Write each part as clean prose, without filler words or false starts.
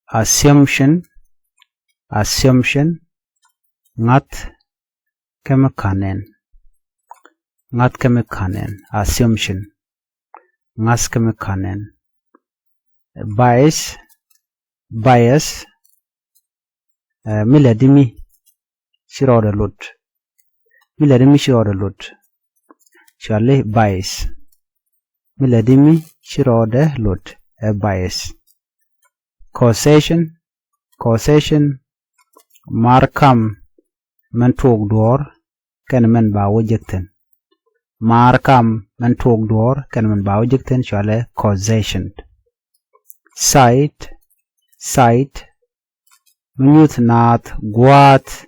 assumption, ngat kemakanen, assumption, ngas kemakanen, bias, miladimi, shirode lut, shale bias, miladimi, shirode lut, bias. Causation, markam, men tog door, ken men ba wajekten. Markam, men tog door, ken men ba wajekten, shale causation. Sight, Thok Nath guat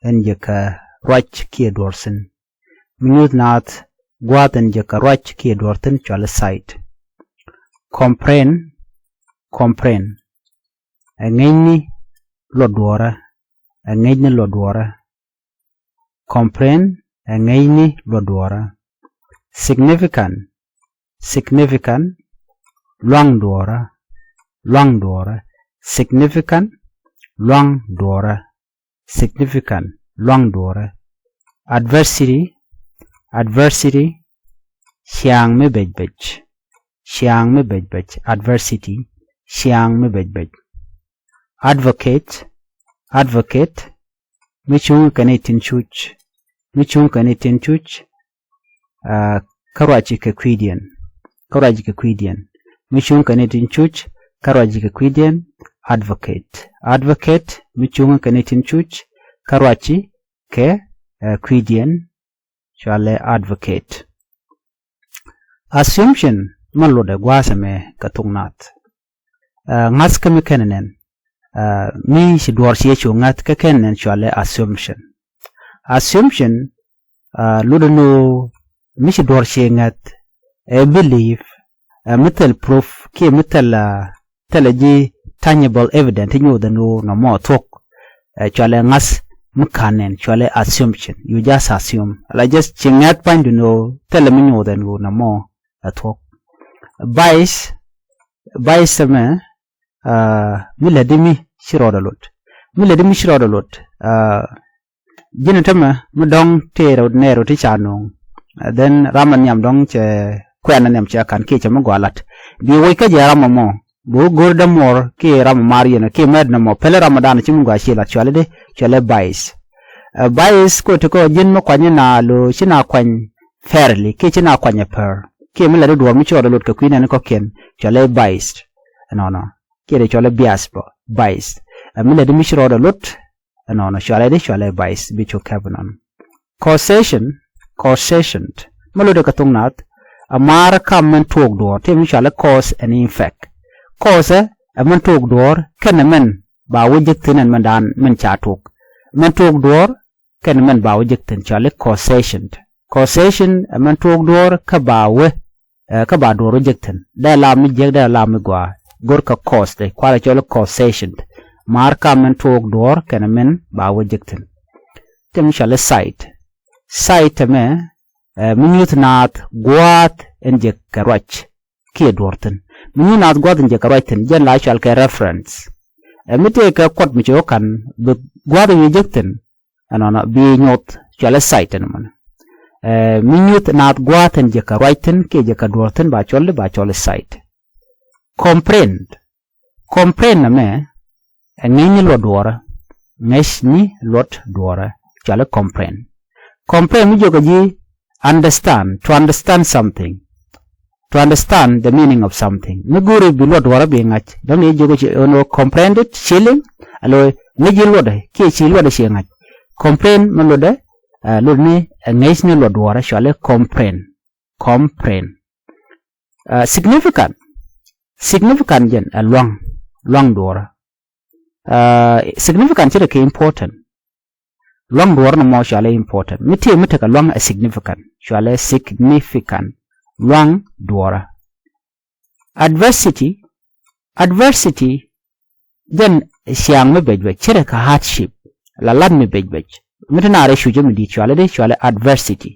enjeka rach kia dorsen. Thok Nath guat enjeka rach kia dorten, shale sight. Comprehend, Angeni lodwara, comprehend, angeni lodwara. Significant, long dwara, significant, long dwara. Adversity, siang me bej, adversity, siang me bej. Advocate, michung kanetin chuch, karaji ke kwidian, michung kanetin chuch, karaji ke kwidian, advocate, michung kanetin chuch, karaji ke kwidian, shale advocate. Assumption, malode gwasame ka Thok Nath. Ngas kami kenenen. Mi si dwar siya ngat ka kenen shale assumption ludano mi si dwar siya ngat belief metal proof ki metal talaji tangible evidence nyo dano na mo thok shale ngas mkanen shale assumption you just assume la just chingat pandu no telemi nyo dano na mo thok bias sama miladimi shiroda lot jinatama mudong tero nero ti chanong then raman nyam dong che kwena nyam che kan ke che magwalat bi woy ka jara mamo bo gorda mor ke ram mariana ke med na mo pele ramadan chi mungwa shila chwale de chwale bias ko to ko jin mo kwanya na lo china kwany fairly ke china kwanya per ke milado do mi choro lot ka kwina ne ko ken chwale bias no kere chole bias amile de mishro da lot no shale bias bi chokabanon causation malo de ka Thok Nath amara kam men tog door te mi shale cause and effect cause man tog door ken men ba wajekten man dan men cha tok men tog door ken men ba wajekten shale causation man tog door ka ba door wajekten da la mi jeg da la mi gwa gorka cause de kwala cholo causation marka men tog door kana men ba wajekten tem shale sight me Thok Nath guat enje karach ki dorten Thok Nath guat enje karachten jen la shal ka reference mite ka kwat mi chokan be guat wajekten anona bi nyot shale sight man Thok Nath guat enje karachten ke je ka dorten ba chole sight. Comprehend na me ngini lot dwara chale comprehend mi joga ji understand, to understand something, to understand the meaning of something mi guri bi lot dwara bi ngach dam ni joga ji ono comprehend it chilling alo ni ji lode ki chi lode shi ngach comprehend ma lode lod ni ngini lot dwara chale comprehend significant jen a long dora significant chira ke important long dora no mo shale important mite ka long a significant shale significant long dora adversity jen siang me bejbe chira ka hardship la lad me bejbe mite na re shuje mi di shale adversity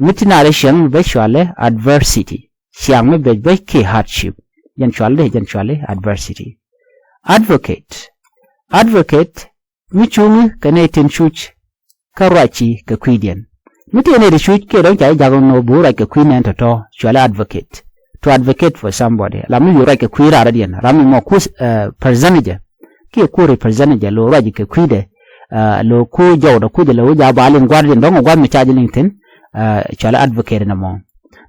mite na re siang me bejbe shale adversity siang me bejbe ke hardship eventually adversity. Advocate mi chungi kane tin chuch karachi ka kwidien miti ene de chuch ke don jai jago no bu right ka kwinen to chwala advocate to advocate for somebody la mi right ka kwira radian rami mo ku percentage ki ku representative lo right ka kwide lo ku jawdo ku de lo ja balin guardian don gwa mi charge lintin chwala advocate na mo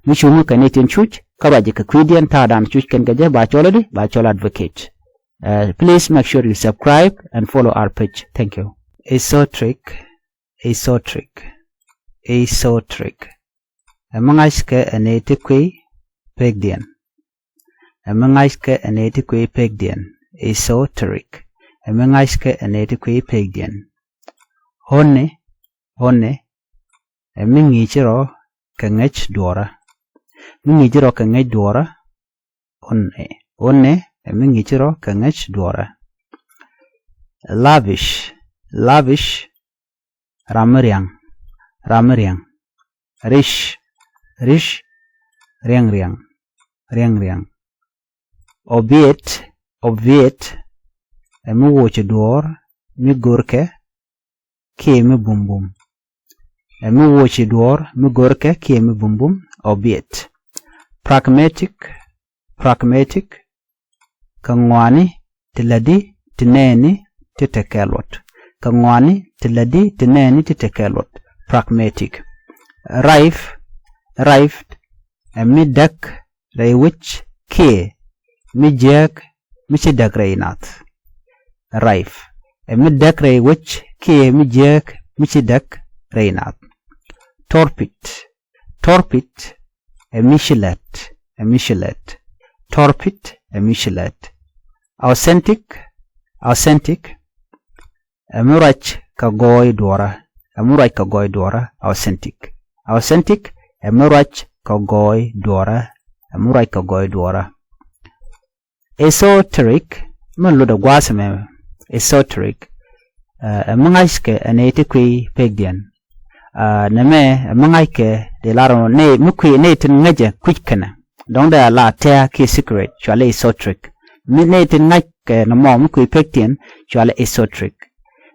mi chungi kane tin chuch karachi ka kwidien ta dan chuch ken gaje ba chola advocate. Please make sure you subscribe and follow our page. Thank you. Esoteric. Amangaiske anetikwe pegdian. Esoteric. Amangaiske anetikwe pegdian. Honne. Amingichiro kangech dora. Mingichiro kangech dora. Honne. Mingichiro kangech dora. Lavish. Ramriang. Rish. Riang. Obviate. Muwoche dor. Mi gorke. Ke mi bumbum. Muwoche dor. Mi gorke. Ke mi bumbum. Obviate. Pragmatic. Kangwani tiladi tineni titekelot. Pragmatic. Rife midak rewich ke mijek michidak reinat. Rife midak rewich ke mijek michidak reinat. Torpid mishilet. Authentic amurach kagoi dora. Authentic amurach kagoi dora. Esoteric maluda gwasame. Esoteric amangaiske anetikwe pegdian. Name amangaike de laro ne mukwi ne tin ngaje kwikana donda la tea ki secret chwale esoteric. Minate nake na mo mukwi pegdian chwale esoteric.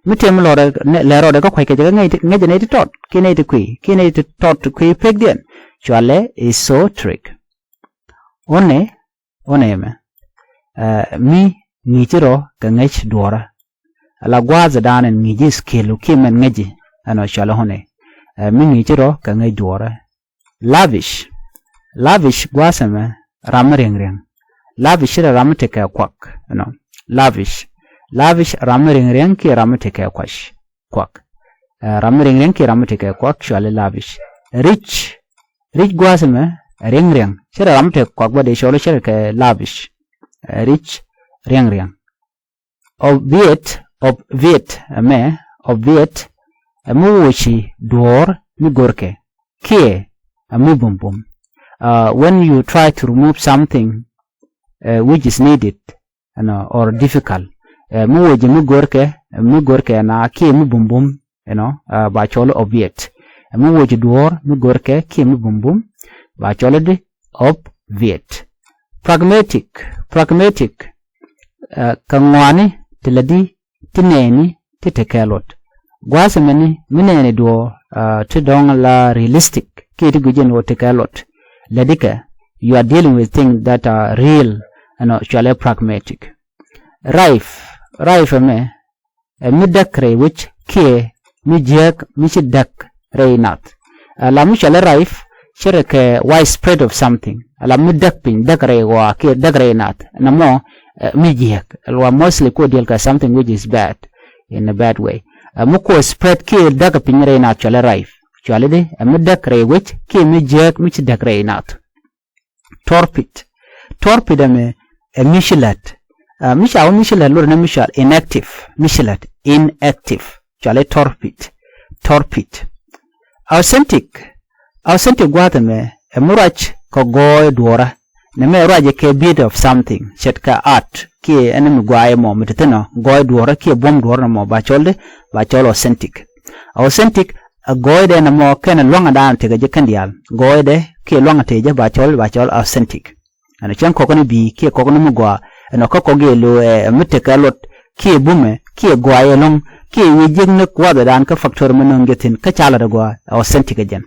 Mitem lore lero de ko kwike je ngaje ne tot kinate tot kwi pegdian chwale esoteric. One me mi ngichiro kangech dora la gwaza danen ngiji skelu kimen ngaji ano chwale hone. Mi ngichiro kangech dora. Lavish gwasame ramring. Lavish ramateka kwak, Lavish ramring ki ramateka kwak. Ramring ki ramateka kwak shwale lavish. Rich gwasame ring. Shira ramateka kwak bade shwale shira ke lavish. Rich ring. Obviate muwichi door migorke. Kie amubumbum. When you try to remove something which is needed or difficult, muwichi migorke na kie mubumbum, bacholo obviate. Muwichi door migorke kie mubumbum, bacholo de obviate. Pragmatic kangwani tiladi tineni titekelot. Gwasamani minene do tidong la realistic kiti gujen wo tekelot. Ladika you are dealing with things that are real and actually pragmatic. Rife me midakre which ke mijek michidak reinat. La mishale rife shireke widespread of something. La midak pin dakre wa ke dakreinat. Namo mijek wa mostly ko deal ka something which is bad in a bad way. Muko spread ke daga pin reinat chale rife. Chale de midakre which ke mijek michidak reinat. Torpid ame mishilat. Mishilat lor na mishal inactive. Mishilat inactive. Chale torpid. Authentic guatame murach kogoy dora. Neme raje ke bit of something. Shetka art ke enemi gwaye mo miteno goy dora ke bom dora mo bachol authentic. Authentic goy de na mo ken longa dan tege je kandial. Goy de ke longa teje bachol authentic. ana chen ko ni bi ke ko no gwa no ko ge lo muteka lot ke bume ke gwa yelong ke wejeng ne kwa da dan ka factor men ngetin ka chala da gwa authentic gen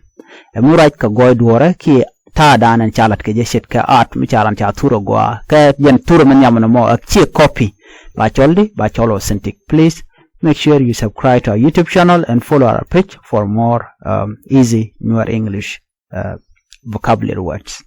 murat ka goy duore ke ta danan chalat ke je shit ka art mi chalan cha turo gwa ka yen turo men yamno mo ke copy ba choldi ba cholo authentic. Please make sure you subscribe to our YouTube channel and follow our page for more easy Nuer English vocabulary words.